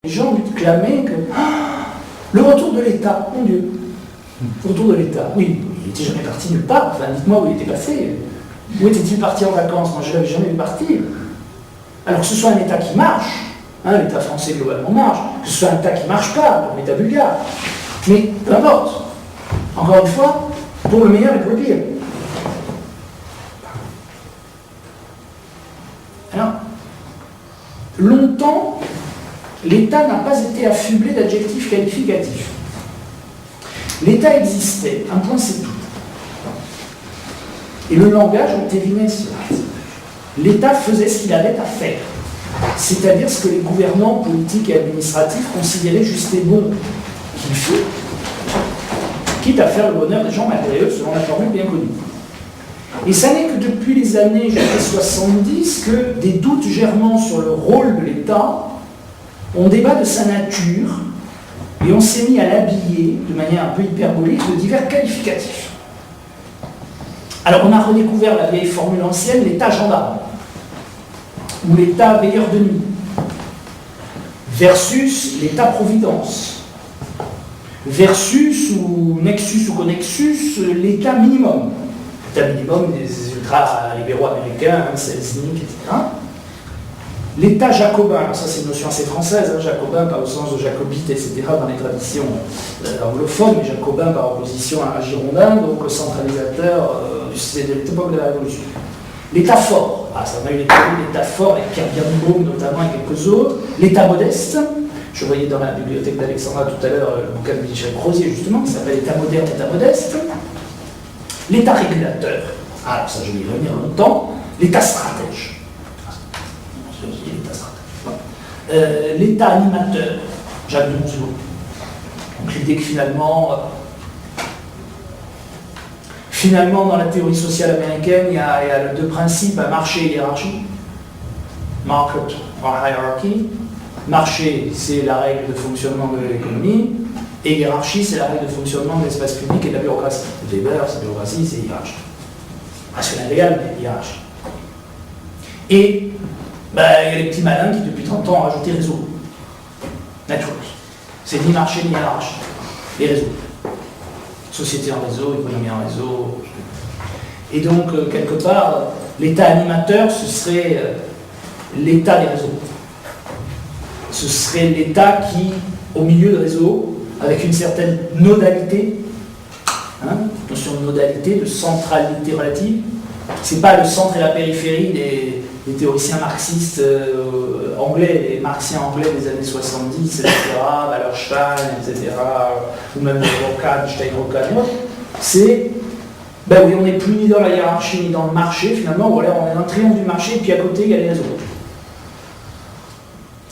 Les gens lui clamaient que le retour de l'État, mon Dieu, le retour de l'État, oui, il n'était jamais parti nulle part, enfin dites-moi où il était passé, où était-il parti en vacances, moi je ne l'avais jamais vu partir. Alors que ce soit un État qui marche, hein, l'État français globalement marche, que ce soit un État qui ne marche pas, comme l'État bulgare, mais peu importe, encore une fois, pour le meilleur et pour le pire. Alors, longtemps, l'État n'a pas été affublé d'adjectifs qualificatifs. L'État existait, un point c'est tout. Et le langage en tévinait cela. L'État faisait ce qu'il avait à faire, c'est-à-dire ce que les gouvernants politiques et administratifs considéraient juste et bon qu'il faut, quitte à faire le bonheur des gens malgré eux, selon la formule bien connue. Et ça n'est que depuis les années 70 que des doutes germant sur le rôle de l'État, on débat de sa nature et on s'est mis à l'habiller, de manière un peu hyperbolique, de divers qualificatifs. Alors on a redécouvert la vieille formule ancienne, l'État gendarme, ou l'État veilleur de nuit, versus l'État-providence, versus ou nexus ou connexus, l'État minimum. L'État minimum des ultra-libéraux américains, Selznick, etc. L'État jacobin, alors ça c'est une notion assez française, hein, jacobin pas au sens de jacobite, etc. dans les traditions anglophones, mais jacobin par opposition à Girondin, donc centralisateur de l'époque de la Révolution. L'État fort, ça on a eu l'État fort avec Pierre Birnbaum notamment et quelques autres. L'État modeste, je voyais dans la bibliothèque d'Alexandra tout à l'heure le bouquin de Michel Crozier justement, qui s'appelle État moderne, État modeste. L'État régulateur, alors ça je vais y revenir longtemps. L'État stratège. L'État animateur, Jacques de Monzou. Donc l'idée que finalement, dans la théorie sociale américaine, il y a deux principes, marché et hiérarchie. Market or hierarchy. Marché, c'est la règle de fonctionnement de l'économie, et hiérarchie, c'est la règle de fonctionnement de l'espace public et de la bureaucratie. Weber, c'est bureaucratie, c'est hiérarchie. Rationnel légal, mais hiérarchie. Et il y a les petits malins qui, depuis 30 ans, ont rajouté réseau. Network. C'est ni marché ni hiérarchie. Les réseaux. Société en réseau, économie en réseau. Et donc, quelque part, l'État animateur, ce serait l'État des réseaux. Ce serait l'État qui, au milieu de réseaux, avec une certaine nodalité, notion de nodalité, de centralité relative, c'est pas le centre et la périphérie des théoriciens marxistes anglais, les marxiens anglais des années 70, etc., Wallerstein, etc., ou même Rocca, Steinrocca, c'est, oui, on n'est plus ni dans la hiérarchie ni dans le marché, finalement, on est dans le triomphe du marché, et puis à côté, il y a les réseaux.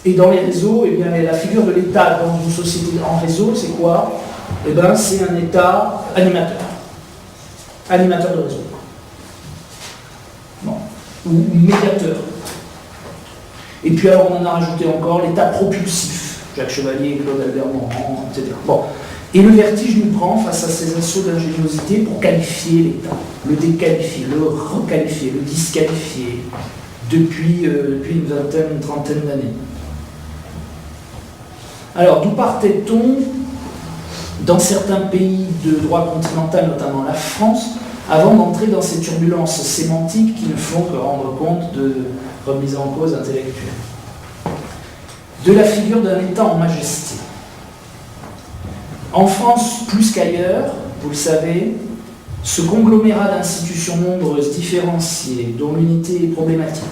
Et dans les réseaux, la figure de l'État dans une société en réseau, c'est quoi? C'est un État animateur. Animateur de réseau. Ou médiateur. Et puis alors on en a rajouté encore l'État propulsif, Jacques Chevalier, Claude Albert Morand, etc. Et le vertige nous prend face à ces assauts d'ingéniosité pour qualifier l'État, le déqualifier, le requalifier, le disqualifier, depuis une vingtaine, une trentaine d'années. Alors d'où partait-on dans certains pays de droit continental, notamment la France, avant d'entrer dans ces turbulences sémantiques qui ne font que rendre compte de remise en cause intellectuelle? De la figure d'un État en majesté. En France, plus qu'ailleurs, vous le savez, ce conglomérat d'institutions nombreuses, différenciées, dont l'unité est problématique,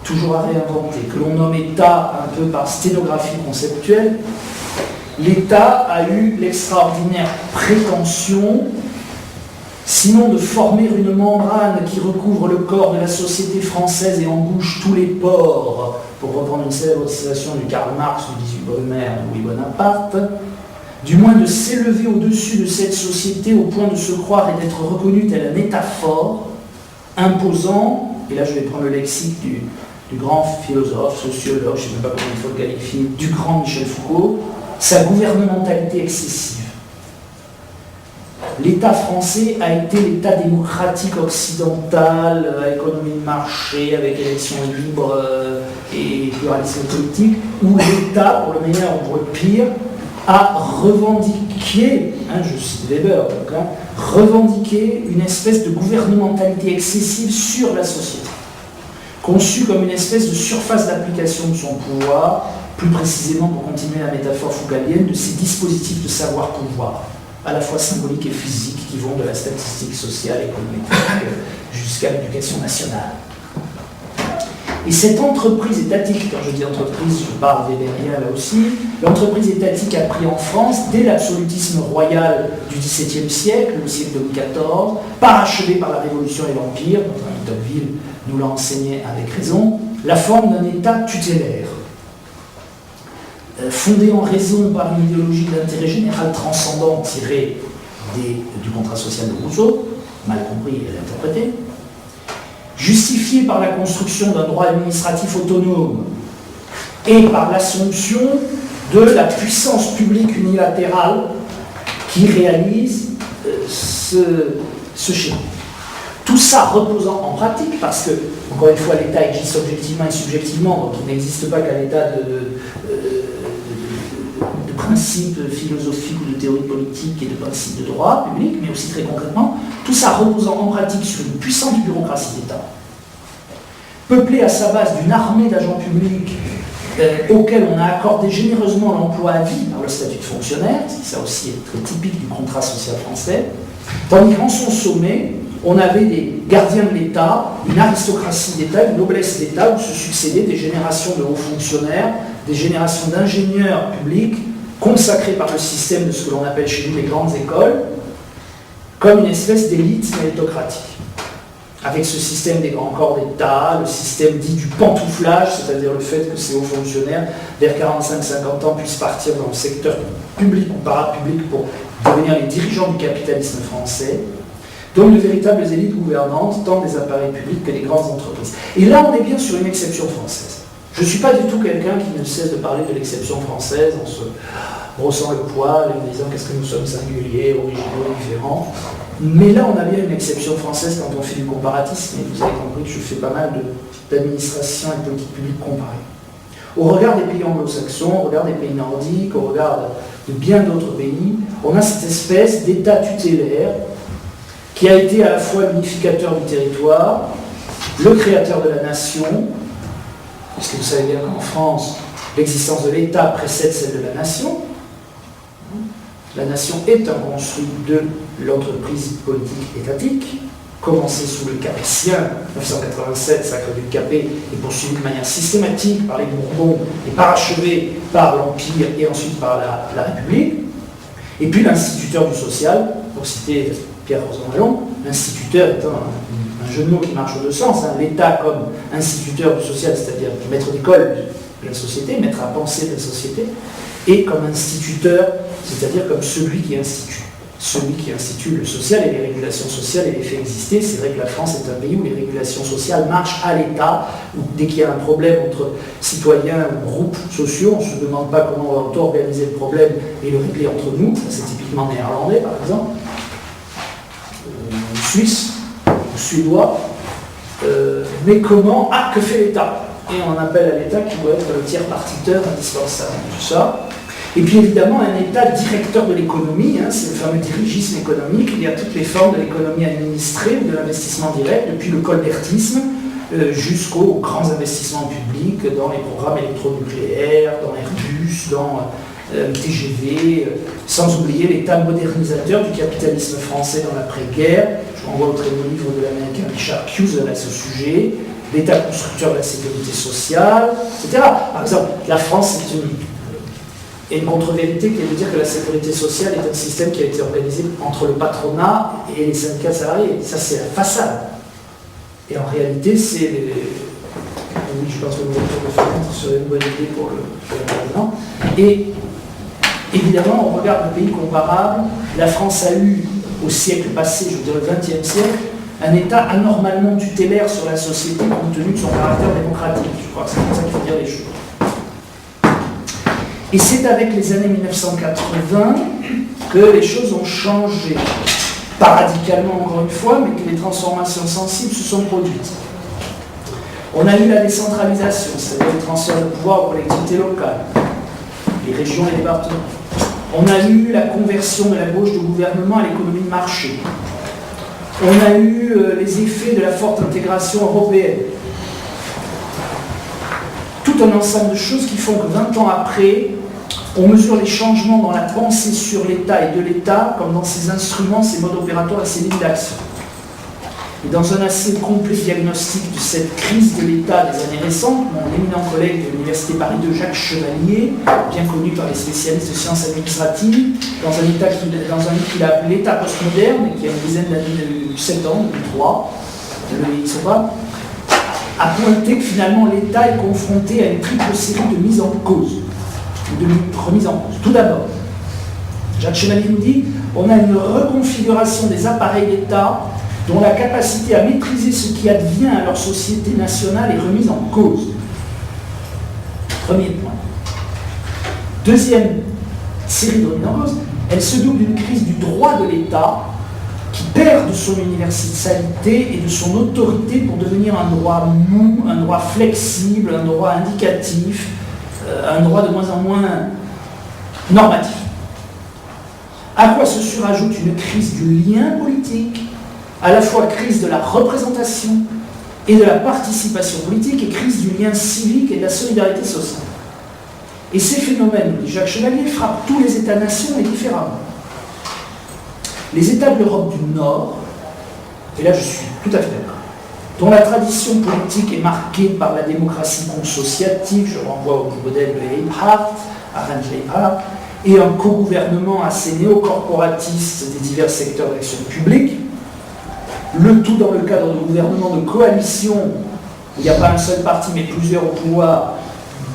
toujours à réinventer, que l'on nomme État un peu par sténographie conceptuelle, l'État a eu l'extraordinaire prétention, sinon de former une membrane qui recouvre le corps de la société française et en bouche tous les pores, pour reprendre une célèbre citation du Karl Marx, du 18 Brumaire, de Louis Bonaparte, du moins de s'élever au-dessus de cette société au point de se croire et d'être reconnu tel un État fort, imposant, et là je vais prendre le lexique du grand philosophe, sociologue, je ne sais même pas comment il faut le qualifier, du grand Michel Foucault, sa gouvernementalité excessive. l'État français a été l'État démocratique occidental, à économie de marché, avec élections libres et pluralisme politique, où l'État, pour le meilleur ou pour le pire, a revendiqué, je cite Weber, donc, revendiqué une espèce de gouvernementalité excessive sur la société, conçue comme une espèce de surface d'application de son pouvoir, plus précisément, pour continuer la métaphore foucaldienne, de ces dispositifs de savoir-pouvoir, à la fois symboliques et physiques, qui vont de la statistique sociale et économique jusqu'à l'éducation nationale. Et cette entreprise étatique, quand je dis entreprise, je parle weberien là aussi, l'entreprise étatique a pris en France, dès l'absolutisme royal du XVIIe siècle, le siècle de Louis XIV, parachevé par la Révolution et l'Empire, dont Tocqueville nous l'a enseigné avec raison, la forme d'un État tutélaire, fondé en raison par une idéologie d'intérêt général transcendant tirée du contrat social de Rousseau, mal compris et interprété, justifié par la construction d'un droit administratif autonome et par l'assomption de la puissance publique unilatérale qui réalise ce schéma. Tout ça reposant en pratique, parce que, encore une fois, l'État existe objectivement et subjectivement, donc il n'existe pas qu'à l'état de principes philosophiques ou de théories politiques et de principes de droit public, mais aussi très concrètement, tout ça reposant en pratique sur une puissante bureaucratie d'État, peuplée à sa base d'une armée d'agents publics auxquels on a accordé généreusement l'emploi à vie par le statut de fonctionnaire, ça aussi est très typique du contrat social français, tandis qu'en son sommet, on avait des gardiens de l'État, une aristocratie d'État, une noblesse d'État, où se succédaient des générations de hauts fonctionnaires, des générations d'ingénieurs publics, consacrés par le système de ce que l'on appelle chez nous les grandes écoles, comme une espèce d'élite méritocratique. Avec ce système des grands corps d'État, le système dit du pantouflage, c'est-à-dire le fait que ces hauts fonctionnaires, vers 45-50 ans, puissent partir dans le secteur public ou parapublic pour devenir les dirigeants du capitalisme français, donc de véritables élites gouvernantes, tant des appareils publics que des grandes entreprises. Et là, on est bien sur une exception française. Je ne suis pas du tout quelqu'un qui ne cesse de parler de l'exception française en se brossant le poil et en disant qu'est-ce que nous sommes singuliers, originaux, différents. Mais là, on a bien une exception française quand on fait du comparatisme, et vous avez compris que je fais pas mal d'administration et de politique publique comparée. Au regard des pays anglo-saxons, au regard des pays nordiques, au regard de bien d'autres pays, on a cette espèce d'État tutélaire qui a été à la fois l'unificateur du territoire, le créateur de la nation, parce que vous savez bien qu'en France, l'existence de l'État précède celle de la nation. La nation est un construit de l'entreprise politique étatique, commencé sous le Capétien, 987, sacre du Capet, et poursuivi de manière systématique par les Bourbons, et parachevé par l'Empire et ensuite par la République. Et puis l'instituteur du social, pour citer Pierre Rosanvallon, l'instituteur étant un jeu de mots qui marche aux deux sens, l'État comme instituteur du social, c'est-à-dire maître d'école de la société, maître à penser de la société, et comme instituteur, c'est-à-dire comme celui qui institue le social et les régulations sociales et les fait exister. C'est vrai que la France est un pays où les régulations sociales marchent à l'État, où dès qu'il y a un problème entre citoyens ou groupes sociaux, on ne se demande pas comment on va auto-organiser le problème et le régler entre nous. Ça, c'est typiquement néerlandais, par exemple, suisse, suédois, mais comment, que fait l'État? Et on appelle à l'État qui doit être le tiers partiteur indispensable, tout ça. Et puis évidemment, un État directeur de l'économie, c'est le fameux dirigisme économique, il y a toutes les formes de l'économie administrée ou de l'investissement direct, depuis le colbertisme jusqu'aux grands investissements publics dans les programmes électronucléaires, dans Airbus, dans TGV, sans oublier l'État modernisateur du capitalisme français dans l'après-guerre. Je renvoie au très beau livre de l'américain Richard Cuser à ce sujet, l'État constructeur de la sécurité sociale, etc. Par exemple, la France est une contre-vérité qui est de dire que la sécurité sociale est un système qui a été organisé entre le patronat et les syndicats salariés. Ça, c'est la façade. Et en réalité, c'est... Oui, je pense que l'ouverture de fenêtre serait une bonne idée pour le président. Et évidemment, on regarde le pays comparable. La France a eu, au siècle passé, je veux dire le XXe siècle, un État anormalement tutélaire sur la société compte tenu de son caractère démocratique. Je crois que c'est comme ça qu'il faut dire les choses. Et c'est avec les années 1980 que les choses ont changé. pas radicalement encore une fois, mais que les transformations sensibles se sont produites. On a eu la décentralisation, c'est-à-dire le transfert de pouvoir aux collectivités locales, les régions et les départements. On a eu la conversion de la gauche du gouvernement à l'économie de marché. On a eu les effets de la forte intégration européenne. Tout un ensemble de choses qui font que 20 ans après, on mesure les changements dans la pensée sur l'État et de l'État, comme dans ses instruments, ses modes opératoires et ses lignes d'action. Et dans un assez complet diagnostic de cette crise de l'État des années récentes, mon éminent collègue de l'Université Paris 2, Jacques Chevalier, bien connu par les spécialistes de sciences administratives, dans un livre qu'il a appelé l'État postmoderne, et qui a une dizaine d'années, 7 ans, 2003, a pointé que finalement l'État est confronté à une triple série de mises en cause, ou de remises en cause. Tout d'abord, Jacques Chevalier nous dit on a une reconfiguration des appareils d'État dont la capacité à maîtriser ce qui advient à leur société nationale est remise en cause. Premier point. Deuxième série de remises en cause, elle se double d'une crise du droit de l'État qui perd de son universalité et de son autorité pour devenir un droit mou, un droit flexible, un droit indicatif, un droit de moins en moins normatif. À quoi se surajoute une crise du lien politique, à la fois crise de la représentation et de la participation politique et crise du lien civique et de la solidarité sociale. Et ces phénomènes, dit Jacques Chevalier, frappent tous les États-nations et différemment. Les États de l'Europe du Nord, et là je suis tout à fait d'accord, dont la tradition politique est marquée par la démocratie consociative, je renvoie au modèle de Leibhardt, Arendt Leibhardt, et un co-gouvernement assez néocorporatiste des divers secteurs d'action publique, le tout dans le cadre de gouvernements de coalition, où il n'y a pas un seul parti mais plusieurs au pouvoir.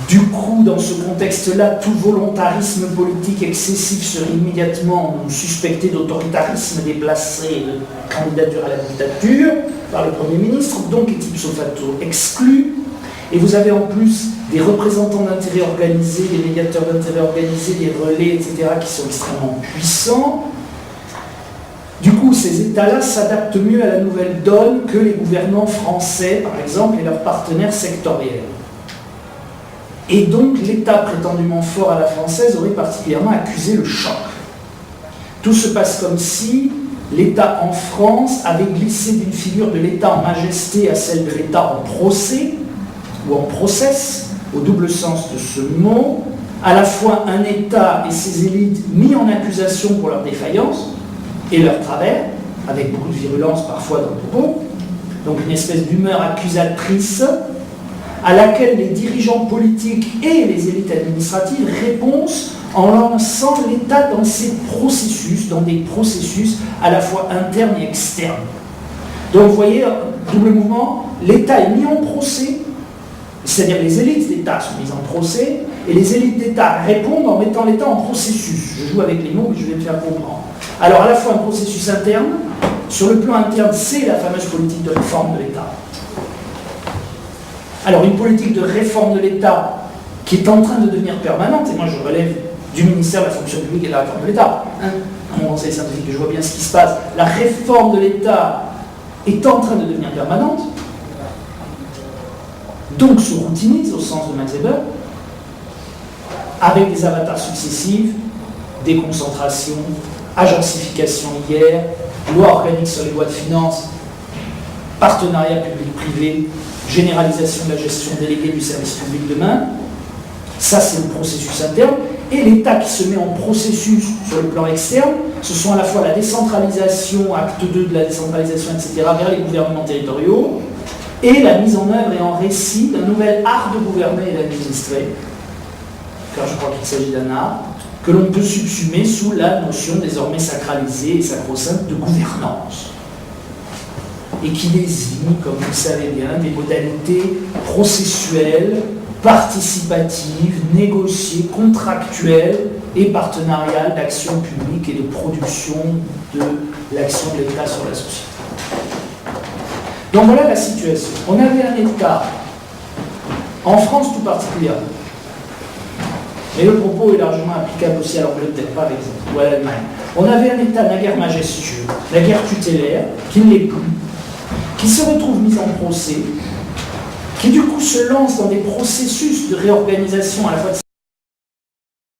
Du coup, dans ce contexte-là, tout volontarisme politique excessif serait immédiatement suspecté d'autoritarisme déplacé et de candidature à la dictature par le Premier ministre, donc est ipso facto exclu. Et vous avez en plus des représentants d'intérêts organisés, des médiateurs d'intérêts organisés, des relais, etc., qui sont extrêmement puissants. Du coup, ces États-là s'adaptent mieux à la nouvelle donne que les gouvernants français, par exemple, et leurs partenaires sectoriels. Et donc, l'État prétendument fort à la française aurait particulièrement accusé le choc. Tout se passe comme si l'État en France avait glissé d'une figure de l'État en majesté à celle de l'État en procès, ou en process, au double sens de ce mot, à la fois un État et ses élites mis en accusation pour leur défaillance et leur travers, avec beaucoup de virulence parfois dans le propos, donc une espèce d'humeur accusatrice à laquelle les dirigeants politiques et les élites administratives répondent en lançant l'État dans ces processus, dans des processus à la fois internes et externes. Donc vous voyez, double mouvement, l'État est mis en procès, c'est-à-dire les élites d'État sont mises en procès, et les élites d'État répondent en mettant l'État en processus. Je joue avec les mots, mais je vais me faire comprendre. Alors à la fois un processus interne, sur le plan interne, c'est la fameuse politique de réforme de l'État. Alors une politique de réforme de l'État qui est en train de devenir permanente, et moi je relève du ministère de la fonction publique et de la réforme de l'État, dans mon conseil scientifique, je vois bien ce qui se passe, la réforme de l'État est en train de devenir permanente, donc se routinise au sens de Max Weber, avec des avatars successifs, déconcentration, agencification hier, loi organique sur les lois de finances, partenariat public-privé, généralisation de la gestion déléguée du service public demain. Ça, c'est le processus interne. Et l'État qui se met en processus sur le plan externe, ce sont à la fois la décentralisation, acte 2 de la décentralisation, etc., vers les gouvernements territoriaux, et la mise en œuvre et en récit d'un nouvel art de gouverner et d'administrer, car je crois qu'il s'agit d'un art, que l'on peut subsumer sous la notion désormais sacralisée et sacro-sainte de gouvernance, et qui désigne, comme vous le savez bien, des modalités processuelles, participatives, négociées, contractuelles et partenariales d'action publique et de production de l'action de l'État sur la société. Donc voilà la situation. On avait un État, en France tout particulièrement, Mais le propos est largement applicable aussi à l'Angleterre, par exemple, ou à l'Allemagne. On avait un État naguère majestueux, naguère tutélaire, qui ne l'est plus, qui se retrouve mis en procès, qui du coup se lance dans des processus de réorganisation à la fois de